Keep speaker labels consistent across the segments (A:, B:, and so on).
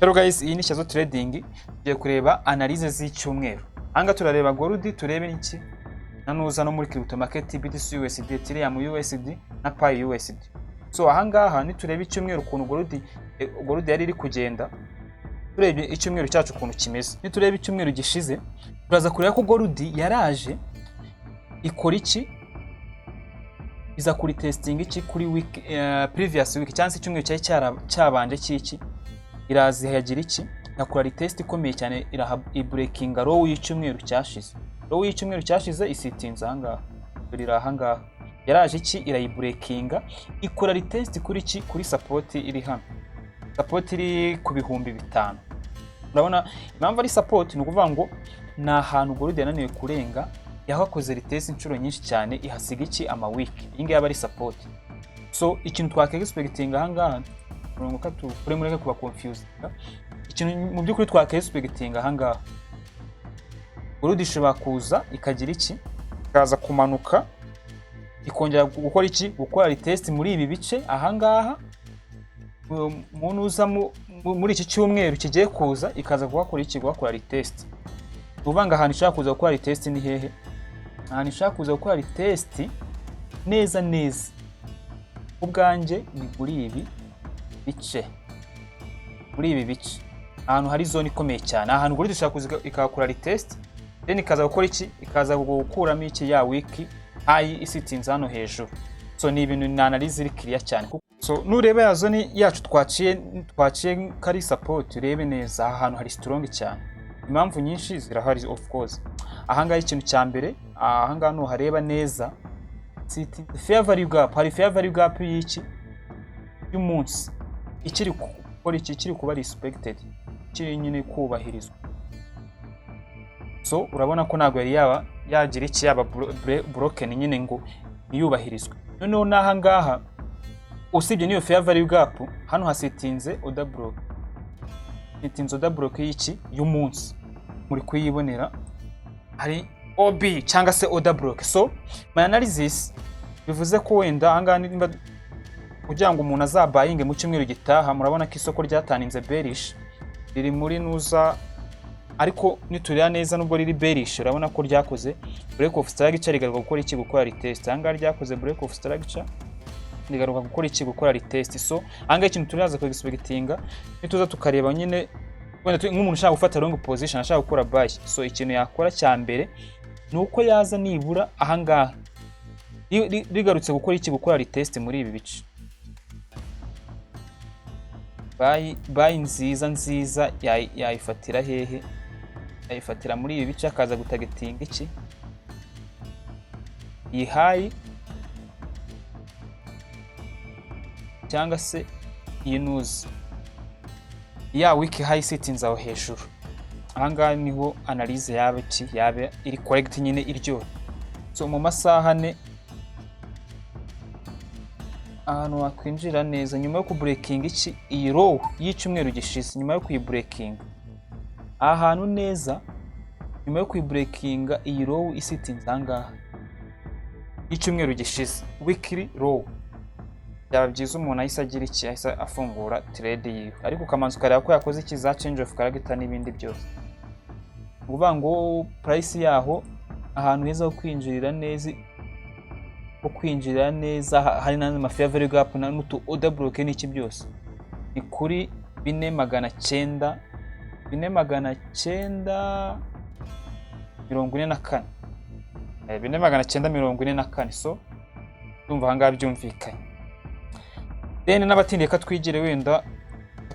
A: Hello guys, iyi ni Shyazoo trading. Tugiye kureba analyse z'icyumweru. Hanga turareba gold, turebe n'iki nanuza no muri crypto market BTCUSD, Ethereum USD na PIUSD. So ahangaha ni turebe icyumweru ukuntu gold yari iri kugenda. Turebe icyumweru cyacu ukuntu kimeze. Ni turebe icyumweru gishize, turaza kureba ko gold yaraje ikora iki, iza kuri testing iki kuri week previous week cyangwa se icyumweru cyari cyabanje cyiki, irazi yagira iki, yakora retest ikomeye cyane, breaking row y'icyumweru cyashize. Row y'icyumweru cyashize isitinza ahangaha, turira ahangaha yaraje iki, irayibreakinga, ikora retest kuri iki, kuri support iri hano. Support iri ku bihumbi 5. Urabona impamvu ari support, ni ukuvuga ngo na ahantu gold yananiwe kurenga, yahakoze retest inshuro nyinshi cyane, ihasiga iki ama week. Iyi ngiyi aba ari support. So ikintu twakexpecting ahangaha murongo katu kuri mureke kuba confused. Ikintu mu byukuri twakexpecting ahangaha, gold ishobora kuza ikagira iki, ikaza kumanuka, ikongera gukora iki, gukora retest muri ibi bice ahangaha. Umuntu uza muri iki cyumweru kigiye kuza, ikaza gukora iki, gukora retest. Ubanga ahantu ishaka kuza gukora retest ni hehe? Ahantu ishaka kuza gukora retest neza neza ubwanje ni kuri ibi bice, muri ibi bice ahantu hari zone ikomeye cyane, ahantu gold ishaka kuza ikakora retest, then ikaza gukora iki, ikaza gukuramo iki ya wiki high isitinza hano hejuru. So ni ibintu ni analyze iri clear cyane. So nureba ya zone yacu twaciye kari support, urebe neza ahantu hari strong cyane. Impamvu nyinshi zirahari of course. Ahangaha ikintu cya mbere, ahangaha no hareba neza fair value gap, hari fair value gap y'iki y'umunsi ikiri gukora iki, ikiri kuba respected, ikiri nyine kubahirizwa. So urabona ko ntago yari yagira iki, yaba broken nyine ngo yubahirizwe. Noneho nahangaha usibye niyo fair value gap, hano hasetinze order block, itinzo order block y'iki y'umunsi muri kuyibonera, hari OB cyangwa se order block. So my analysis bivuze ko wenda ahangaha nimba kugira ngo umuntu azabayinge mu cyumweru gitaha, murabona ko isoko ryataninze bearish, riri muri nuza, ariko niturira neza nubwo riri bearish, urabona ko ryakoze break of structure rigaruka gukora iki, gukora retest. Ahangaha ryakoze break of structure rigaruka gukora iki, gukora retest. So ahangaha ikintu turaza ko expectinga, nituza tukareba nyine wenda nk'umuntu ushaka gufata long position, ashaka gukora buy. So ikintu yakora cya mbere nuko yaza nibura ahangaha rigarutse gukora iki, gukora retest muri ibi bice. Buy nziza yayifatira hehe, yayifatira muri ibi bice, akaza gutagetinga iki, iyi high cyangwa se iyi nuzi ya wiki high sitinza aho hejuru. Ahangaha niho analyze yabe iri correct nyine iryo. So mu masaha ane ahantu wakwinjira neza nyuma yo ku breaking iki, iyi row y'icyumweru gishize, nyuma yo kuyibreaking ahantu neza, nyuma yo kuyibreakinga iyi row isitinza ahangaha y'icyumweru gishize, weekly row, byaba byiza umuntu ahise agira iki, ahise afungura trade yiwe. Ariko ukamanza ukareba ko yakoze iki, za change of character n'ibindi byose. Uvuga ngo price yaho ahantu heza ho kwinjirira neza, hari na fair value gap na n'utu order block n'iki byose, ni kuri 4944 4944. So ndumva ahangaha byumvikanye. Then n'abatindiye ka twigire wenda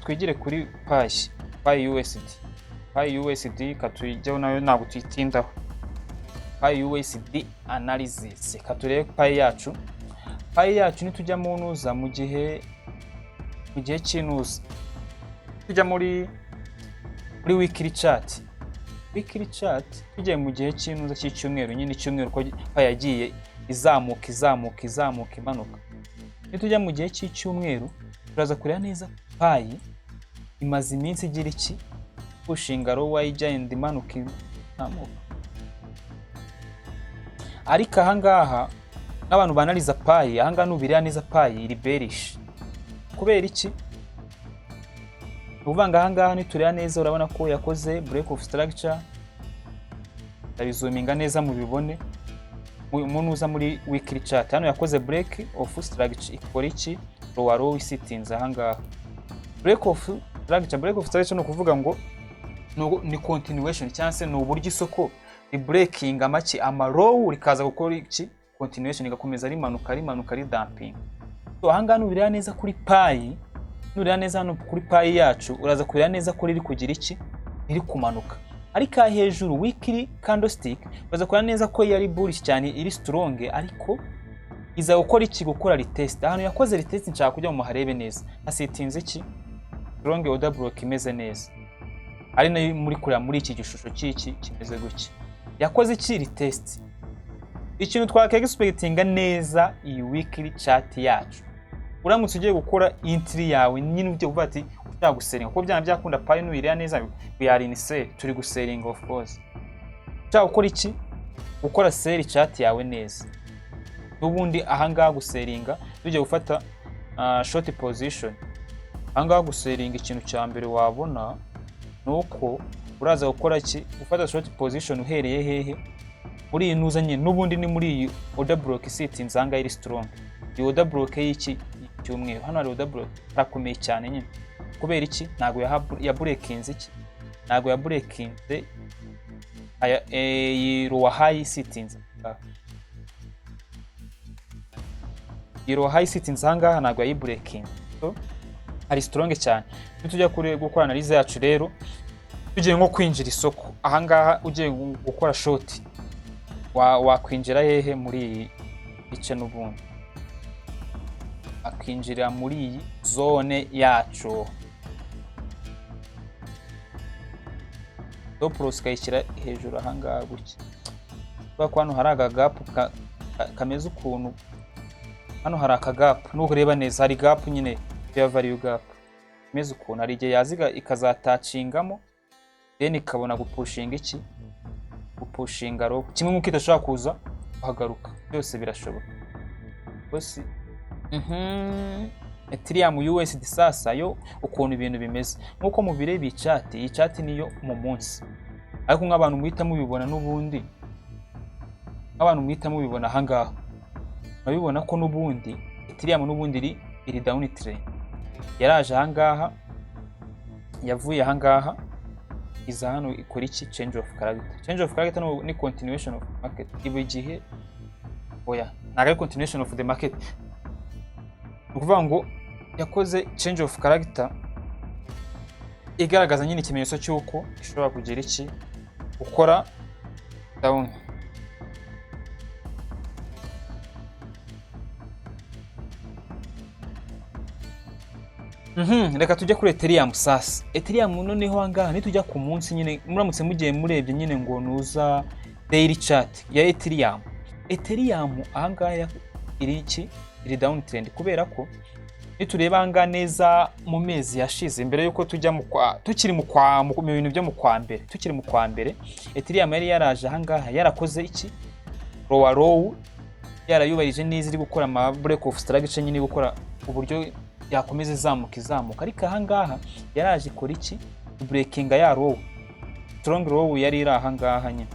A: twigire kuri PIUSD katujyaho nayo ntabwo tuyitindaho. PIUSD analysis katurebe pi yacu nitujya mu nuza mu gihe cy'inuza, tujya muri weekly chart tujye mu gihe cy'inuza cy'icyumweru, nyine icyumweru ko yagiye izamuka imanuka. Nitujya mu gihe cy'icyumweru turaza kureba neza pi imaze iminsi igira iki, pushinga row ijya indi imanuka izamuka. Ariko ahangaha n'abantu banaliza pi, ahangaha nubirira neza pi iri bearish. Kubera iki? Uvanga ahangaha nitureba neza urabona ko yakoze break of structure. Ndabizuminga neza mu bibone. Umuntu uza muri weekly chart hano yakoze break of structure ikora iki? Lower row isitinze ahangaha. Break of structure no kuvuga ngo ni continuation cyangwa se ni uburyo isoko ri breaking amaki ama row rikaza gukora iki? Continuation igakomeza rimanuka ri dumping. So ahangaha nubireba neza kuri pi, nureba neza hano kuri pi yacu uraza kureba neza ko riri kugira iki? Iri kumanuka. Ariko hejuru weekly candlestick uraza kureba neza ko yari bullish cyane iri strong, ariko iza gukora iki? Gukora retest. Hano yakoze retest nshaka kujya mu maharebe neza. Asitinze iki? Strong order block imeze neza. Ari nayo muri kureba muri iki gishusho cy'iki kimeze gutya. Yakoze iki? Retest. Ikintu twakexpectinga neza iyi weekly chart yacu. Uramutse ugiye gukora entry yawe nyine ujye uvuga ati ushaka guseringa kuko byana byakunda pi n'uyirya neza we are in sale, turi guseringa of course. Ushaka gukora iki? Gukora sell chart yawe neza. N'ubundi ahangaha guseringa tujye gufata short position. Ahangaha guseringa ikintu cya mbere wabona nuko uraza gukora iki? Ufata short position uhereye hehe? Muri iyi nuzanye n'ubundi ni muri iyi order block isitinze ahangaha iri strong. Iyi order block y'iki? Icyumweru. Hano hari order block takomeye cyane nyine. Kubera iki? Ntago ya breakinze iki? Ntago ya breakinze iyi lower high isitinze. Iyi lower high isitinze ahangaha ntago ya breaking. So ari strong cyane. Tujya gukora analyze yacu rero tugiye nko kwinjira isoko. Ahangaha ugiye gukora short wakwinjira hehe? Muri iyi ice n'ubundi akinjira muri iyi zone yacu. Stop loss kayishyira hejuru ahangaha gutya. Kuko hano hari aga gap kameze ukuntu. Hano hari aka gap n'ureba neza hari gap nyine ya value gap. Meze ukuntu hari igihe yaziga ikazatachingamo then ikabona gupushinga iki? Gupushinga ro kimwe nk'uko idashobora kuza uhagaruka. Byose birashoboka. Bose Ethereum USD sasa yo ukuntu ibintu bimeze nkuko mu birebe iyi chat niyo mu munsi, ariko nk'abantu muhita mubibona n'ubundi abantu muhita mubibona ahangaha babibona ko n'ubundi Ethereum n'ubundi iri down trend yaraje ahangaha yavuye ahangaha iza hano ikora iki? Change of character ni continuation of market. Ibi gihe oya ntago continuation of the market, ukuvuga ngo yakoze change of character igaragaza nyine ikimenyetso cy'uko ishobora kugira iki? Gukora down. Reka tujya kuri Ethereum sasa. Ethereum noneho ahangaha nitujya ku munsi nyine muramutse mugiye murebye nyine ngo nuza daily chart ya Ethereum ahangaha iri iki? Iri down trend kubera ko nitureba ahangaha neza mu mezi yashize mbere yuko tujya tukiri mu bintu byo mu kwa mbere Ethereum yari yaraje ahangaha yarakoze iki? Lower row yarayubarije neza iri gukora ama break of structure nyine gukora uburyo yakomeza izamuka, ariko ahangaha yaraje ikora iki? Breaking ya row, strong row yari iri ahangaha nyine.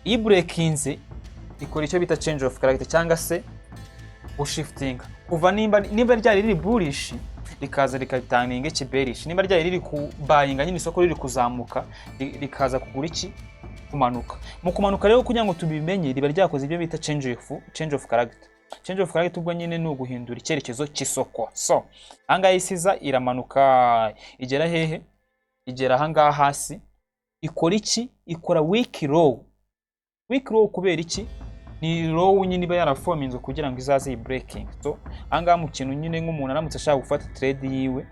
A: Iyi breakinze ikora icyo bita change of character cyangwa se shifting. Kuva nimba ryari riri bullish rikaza rikatanginga iki? Bearish. Nimba ryari riri ku buying nyine isoko riri kuzamuka rikaza kugura iki? Kumanuka. Mu kumanuka rero kugira ngo tubimenye riba ryakoze ibyo bita change of character. Change of character ubwo nyine no guhindura icyerekezo cy'isoko. So ahangaha isiza iramanuka igera hehe? Igera ahangaha hasi. Ikora iki? Ikora weak low kubera iki? Ni low nyine iba yaraforminze kugira ngo izaze breaking. So ahangaha mu kintu nyine nk'umuntu aramutse ashaka gufata trade yiwe,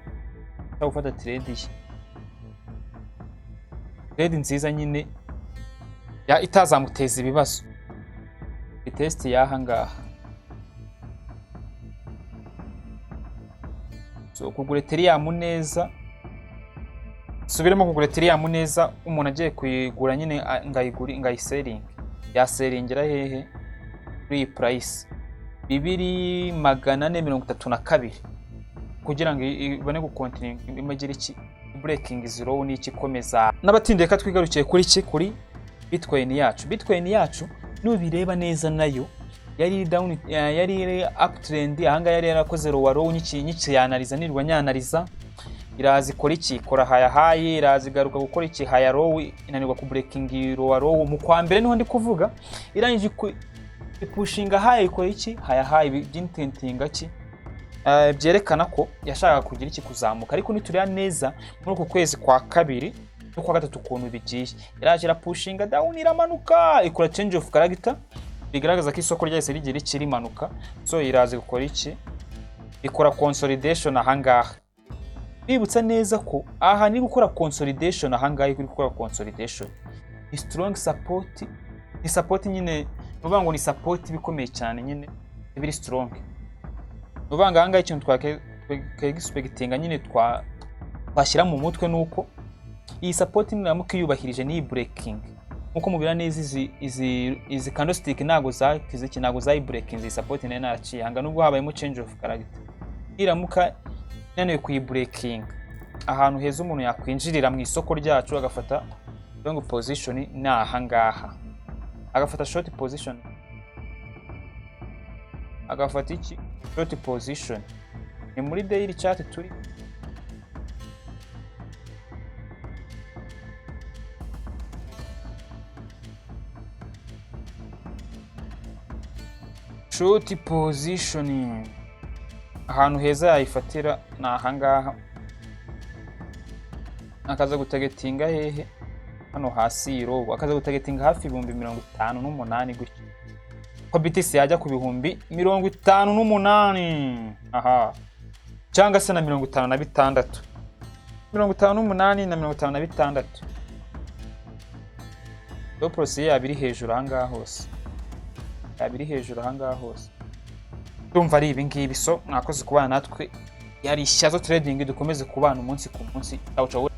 A: trade nziza nyine ya itazamuteza ibibazo. Test yahangaha. So kugura Ethereum neza, subiremo kugura Ethereum neza, umuntu agiye kuyigura nyine ngayiselling yaselingira hehe? Kuri price 2432 kugira ngo ibone gukontinue imagire iki breaking is low n'iki komeza. N'abatindeka twigarukiye kuri iki kuri Bitcoin yacu. Bitcoin yacu nubireba neza nayo yari down, yari uptrend, ahanga yari yarakoze low nyiki yanaliza nirwa nyanaliza, irazi ikora iki, ikora high high, irazi garuka gukora iki high low, inanirwa ku breaking low mu kwa mbere niho ndi kuvuga, irangije ipushinga high ikora iki high high by'intentinga ki, byerekana ko yashaka kugira iki kuzamuka. Ariko nituriya neza muri uko kwezi kwa kabiri no kwa gatatu kuntu bigiye, iraje pushinga down, iramanuka, ikora change of character, bigaragaza ko isoko ryahise rigira iki rimanuka. So irazi gukora iki, ikora consolidation ahangaha. Bibutsa neza ko aha ni gukora consolidation ahangaha, kuri gukora consolidation ni strong support, ni support nyine uvuga ngo ni support bikomeye cyane nyine biri strong. Ubanga ahangaha ikintu expectinga nyine twashyira mu mutwe nuko iyi support niramuka yubahirije ni breaking, nkuko mubira neza izi candlestick nago zakize nago za breaking, izi support nene naraciye hanga nubwo habayemo change of character, iramuka nane ku breaking ahantu heza umuntu yakwinjirira mu isoko ryacu agafata long position na ahangaha, agafata short position, agafata iki short position. Ni muri daily chart turi, short position ahantu heza yayifatira na ahangaha, akaza gutagetinga hehe hano hasi robo, akaza gutagetinga hafi 58 gutyo, ko BTC yajya ku 58. Aha cyangwa se na 56, 58 na 56, do process yabiri hejuru ahangaha hose, yabiri hejuru ahangaha hose. Ndumva ari ibi ngibi. So mwakoze kubana natwe, yari Shyazoo trading, dukomeze kubana umunsi ku munsi. Ciao ciao.